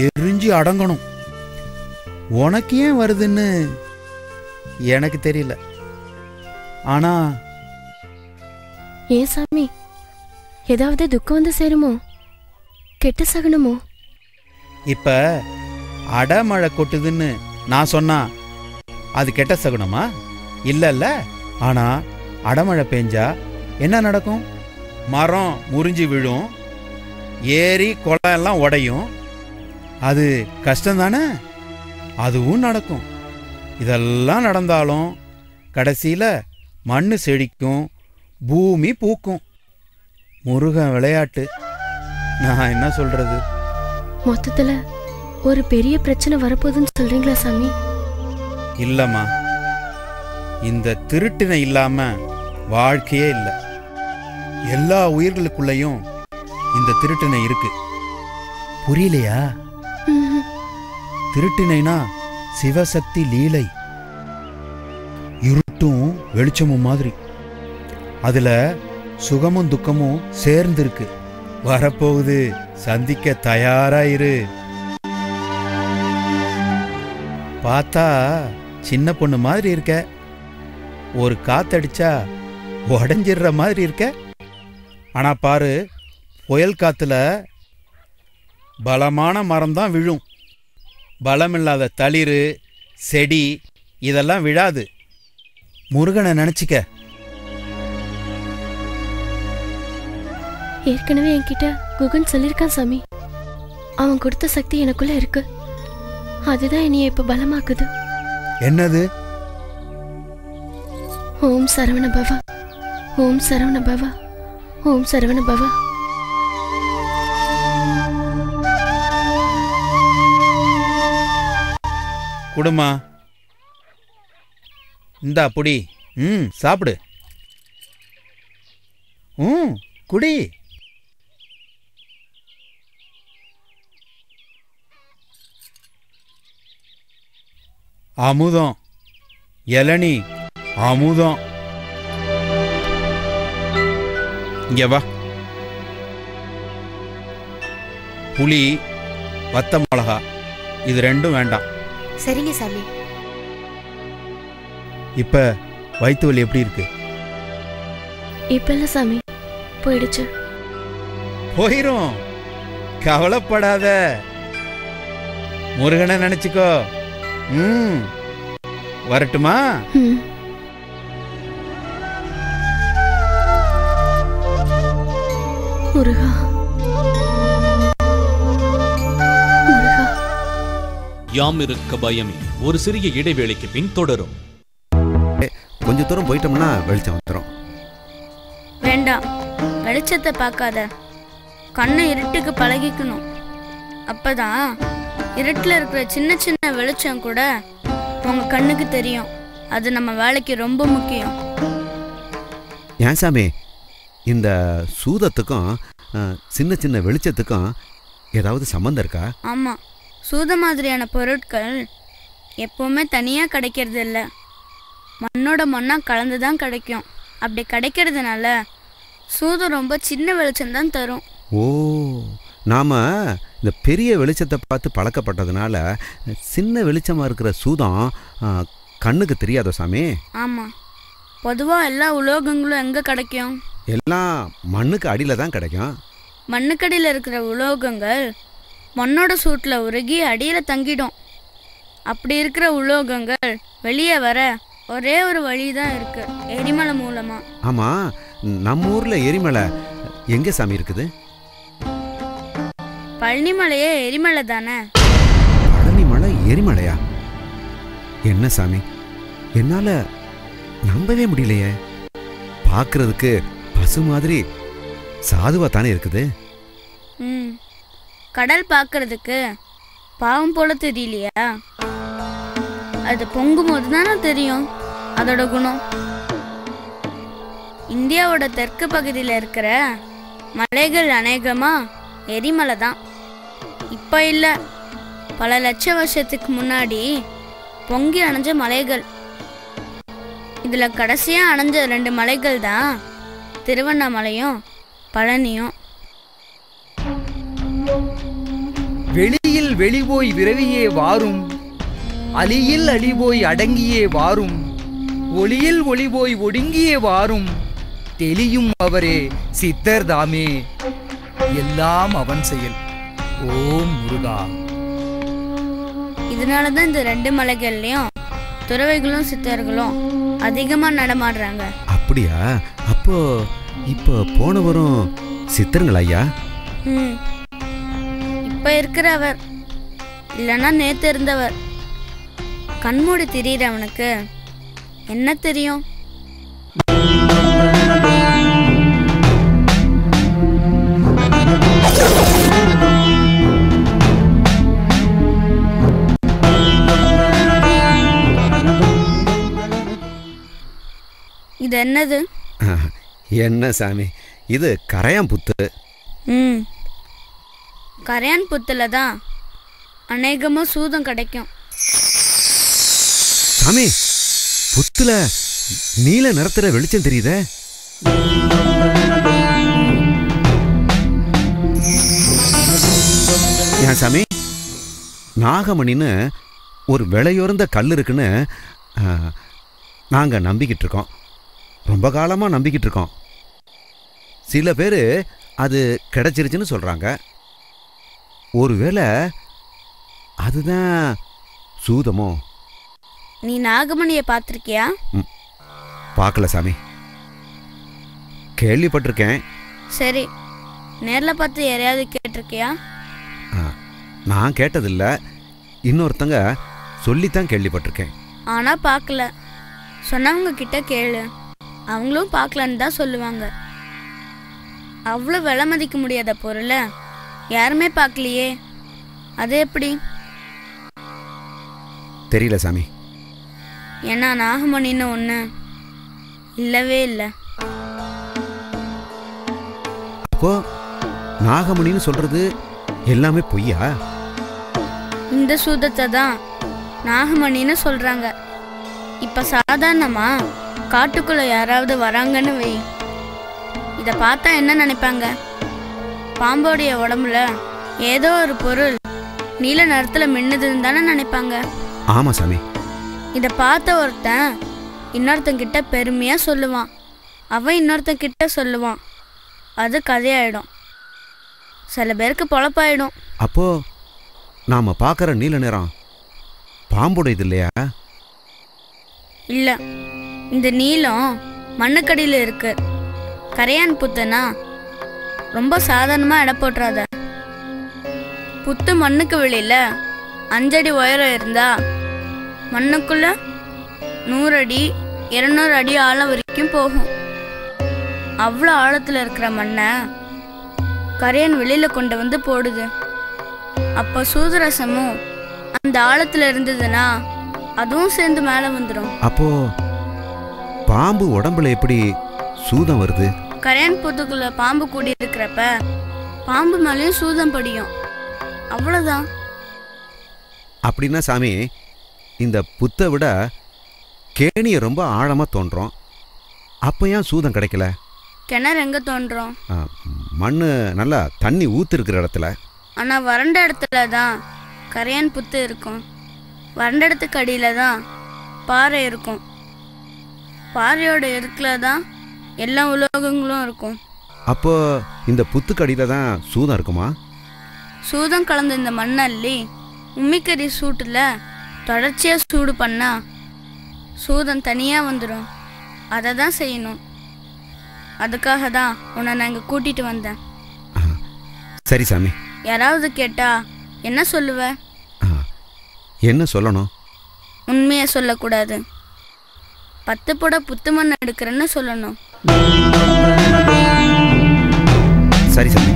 எரிஞ்சு அடங்கணும். உனக்கு ஏன் வருதுன்னு எனக்கு தெரியல. ஆனா ஏன் சாமி, ஏதாவது துக்கம் வந்து சேருமோ, கெட்ட சகுனமோ? இப்ப அடமழை கொட்டுதுன்னு நான் சொன்னா அது கெட்ட சகுனமா? இல்லல்ல. ஆனா அடமழை பெஞ்சா என்ன நடக்கும்? மரம் முறிஞ்சு விழும், ஏரி குளம் எல்லாம் உடையும். அது கஷ்டம் தானே? அதுவும் நடக்கும். இதெல்லாம் நடந்தாலும் கடைசியில மண்ணு செழிக்கும், பூமி பூக்கும். முருகன் விளையாட்டு. நான் என்ன சொல்றது? மொத்தத்துல ஒரு பெரிய பிரச்சனை வரப்போகுதுன்னு சொல்றீங்களா சாமி? இல்லம்மா, இந்த திருட்டினை இல்லாம வாழ்க்கையே இல்லை. எல்லா உயிர்களுக்குள்ளயும் இந்த திருட்டினை இருக்கு. புரியலையா? திருட்டினைனா சிவசக்தி லீலை. இருட்டும் வெளிச்சமும் மாதிரி. அதுல சுகமும் துக்கமும் சேர்ந்திருக்கு. வரப்போகுது, சந்திக்க தயாராயிரு. பார்த்தா சின்ன பொண்ணு மாதிரி இருக்க. ஒரு காத்தடிச்சா உடஞ்சிடுற மாதிரி இருக்க. ஆனா பாரு, புயல் காத்துல பலமான மரம் தான் விழும். பலமில்லாத தளிர் செடி இதெல்லாம் விழாது. முருகனை நினைச்சிக்க. ஏற்கனவே என்கிட்ட குகன் சொல்லியிருக்கான் சாமி. அவன் கொடுத்த சக்தி எனக்குள்ள இருக்கு. அதுதான் என்னைய இப்ப பலமாக்குது. என்னது? ஓம் சரவண பவா, ஓம் சரவண பவா, ஓம் சரவண பவா. குடுமா, இந்தா புடி. சாப்பிடு. குடி. அமுதம், இளநீ அமுதம். இங்க வா. புளி, வத்த மிளகா இது ரெண்டும் வேண்டாம். சரிங்க சாமி. இப்ப வயிற்று வலி எப்படி இருக்கு? இப்ப இல்ல சாமி, போயிடுச்சு. போயிரும், கவலைப்படாத. முருகனை நினைச்சுக்கோ. வரட்டுமா? முருகா, முருகா. யாம் இருக்க பயமே ஒரு சிறிய இடைவேளைக்கு பின் தொடரும். கொஞ்ச தூரம் போயிட்டோம்னா வெளிச்சம் வந்துடும். வேண்டாம், வெளிச்சத்தை பார்க்காத. கண்ணை இருட்டுக்கு பழகிக்கணும். அப்பதான் இருட்டில் இருக்கிற சின்ன சின்ன வெளிச்சம் கூட உங்க கண்ணுக்கு தெரியும். அது நம்ம வேலைக்கு ரொம்ப முக்கியம். ஏன் சாமி, இந்த சூதத்துக்கும் சின்ன சின்ன வெளிச்சத்துக்கும் ஏதாவது சம்மந்தம் இருக்கா? ஆமாம், சூத மாதிரியான பொருட்கள் எப்போவுமே தனியாக கிடைக்கிறது இல்லை. மண்ணோட மண்ணாக கலந்து தான் கிடைக்கும். அப்படி கிடைக்கிறதுனால சூதம் ரொம்ப சின்ன வெளிச்சம்தான் தரும். ஓ, நாம் இந்த பெரிய வெளிச்சத்தை பார்த்து பழக்கப்பட்டதுனால சின்ன வெளிச்சமாக இருக்கிற சூதம் கண்ணுக்கு தெரியாதோ சாமி? ஆமாம், பொதுவாக எல்லா உலோகங்களும் எங்கே கிடைக்கும்? எல்லாம் மண்ணுக்கு அடியில் தான் கிடைக்கும். மண்ணுக்கடியில் இருக்கிற உலோகங்கள் மண்ணோட சூட்டில் உருகி அடியில் தங்கிடும். அப்படி இருக்கிற உலோகங்கள் வெளியே வர ஒரே ஒரு வழி தான் இருக்கு, எரிமலை மூலமா. ஆமாம், நம்ம ஊரில் எரிமலை எங்கே சாமி இருக்குது? பழனிமலையே எரிமலை தானே. பழனிமலை எரிமலையா? என்ன சாமி, என்னால் நம்பவே முடியலையே. பார்க்கறதுக்கு பசு மாதிரி சாதுவா தானே இருக்குது. கடல் பார்க்கறதுக்கு பாவம் போல தெரியலையா? அது பொங்கும் போது தானே தெரியும் அதோட குணம். இந்தியாவோட தெற்கு பகுதியில் இருக்கிற மலைகள் அநேகமா எரிமலை தான். இப்போ இல்லை, பல லட்ச வருஷத்துக்கு முன்னாடி பொங்கி அணைஞ்ச மலைகள். இதில் கடைசியாக அணைஞ்ச 2 மலைகள் தான் திருவண்ணாமலையும் பழனியும். வெளியில் வெளிபோய் விரவியே வாரும், அலியில் அலிபோய் அடங்கியே வாரும், ஒளியில் ஒளிபோய் ஒடுங்கியே வாரும், தெளியும் அவரே சித்தர் தாமே, எல்லாம் அவன் செயல். ஓம் முருகா. இதனாலதான் இந்த 2 மலைகள்லயும் துறவைகளும் சித்தர்களும் அதிகமா நடமாடுறாங்க. அப்படியா? அப்போ இப்போ போனவரும் சித்தருங்களா ஐயா? இப்ப இருக்கிறவர் இல்லைன்னா நேத்து இருந்தவர். கண்மூடி திரியறவனுக்கு என்ன தெரியும்? இது என்னது? என்ன சாமி, இது கரையான் புத்து. கரையான் புத்துல தான் அநேகமா சூதம் கிடைக்கும். சாமி, புத்துல நீல நிறத்துல வெளிச்சம் தெரியுதே. ஏன் சாமி, நாகமணின்னு ஒரு விலையுறந்த கல் இருக்குன்னு நாங்கள் நம்பிக்கிட்டு இருக்கோம். ரொம்ப காலமாக நம்பிக்கிட்டு இருக்கோம். சில பேர் அது கிடைச்சிருச்சுன்னு சொல்கிறாங்க. ஒருவேளை அதுதான் சூதமோ? நீ நாகமணியை பார்த்துருக்கியா? பார்க்கல சாமி, கேள்விப்பட்டிருக்கேன். சரி, நேரில் பார்த்து யாரையாவது கேட்டிருக்கியா? நான் கேட்டதில்லை, இன்னொருத்தங்க சொல்லித்தான் கேள்விப்பட்டிருக்கேன். ஆனால் பார்க்கல. சொன்னவங்க கிட்ட கேளு, அவங்களும் பார்க்கலன்னு தான் சொல்லுவாங்க. அவ்வளோ விலை மதிக்க முடியாத பொருளை யாருமே பார்க்கலையே, அது எப்படி? தெரியல சாமி. ஏன்னா நாகமணின்னு ஒன்று இல்லவே இல்லை. அப்போ நாகமணின்னு சொல்றது எல்லாமே பொய்யா? இந்த சூதத்தை தான் நாகமணின்னு சொல்றாங்க. இப்ப சாதாரணமா காட்டுக்குள்ள யாராவது வராங்கன்னு வை, இத பார்த்தா என்ன நினைப்பாங்க? பாம்போடைய உடம்புல ஏதோ ஒரு பொருள் நீல நிறத்துல மின்னுதுன்னு தானே நினைப்பாங்க. ஆமா சாமி. இத பார்த்த ஒருத்தன் இன்னொருத்தன் கிட்ட பெருமையா சொல்லுவான், அவன் இன்னொருத்தன் கிட்ட சொல்லுவான், அது கதையாயிடும். சில பேருக்கு பொழப்பாயிடும். அப்போ நாம பார்க்குற நீல நிறம் பாம்புடையது இல்லையா? இல்ல, இந்த நீலம் மண்ணுக்கடியில் இருக்கு. கரையான் புத்துனா ரொம்ப சாதாரணமா எடை போட்டுறாத. புத்து மண்ணுக்கு வெளியில 5 அடி உயரம் இருந்தா மண்ணுக்குள்ள 100 அடி 200 அடி ஆழம் வரைக்கும் போகும். அவ்வளோ ஆழத்துல இருக்கிற மண்ணை கரையான் வெளியில கொண்டு வந்து போடுது. அப்ப சூதரசமும் அந்த ஆழத்துல இருந்ததுன்னா அதுவும் சேர்ந்து மேல வந்துடும். அப்போ பாம்பு உடம்புல எப்படி சூதம் வருது? கரையான் புத்துக்குள்ள பாம்பு கூடி இருக்கிறப்ப பாம்பு மேலேயும் சூதம் படியும், அவ்வளவுதான். அப்படின்னா சாமி, இந்த புத்தை விட கேணியை ரொம்ப ஆழமா தோன்றும். அப்போ ஏன் சூதம் கிடைக்கல? கிணறு எங்க தோன்றும்? மண்ணு நல்லா தண்ணி ஊத்திருக்கிற இடத்துல. ஆனா வறண்ட இடத்துல தான் கரையான் புத்து இருக்கும். வறண்ட இடத்துக்கு அடியில தான் பாறை இருக்கும். பாறையோட இருக்குல தான் எல்லா உலோகங்களும் இருக்கும். அப்போ இந்த புத்துக்கடியில தான் சூதம் இருக்குமா? சூதம் கலந்த இந்த மண்ணள்ளி உம்மிக்கறி சூட்டுல தொடர்ச்சியா சூடு பண்ணா சூதம் தனியா வந்துடும். அதை தான் செய்யணும். அதுக்காக தான் உன்னை நான் இங்க கூட்டிட்டு வந்தேன். சரி சாமி. யாராவது கேட்டா என்ன சொல்லுவ? என்ன சொல்லணும்? உண்மையை சொல்லக்கூடாது. 10 புட புத்து மண் எடுக்கிறேன்னு சொல்லணும். சரி சாமி.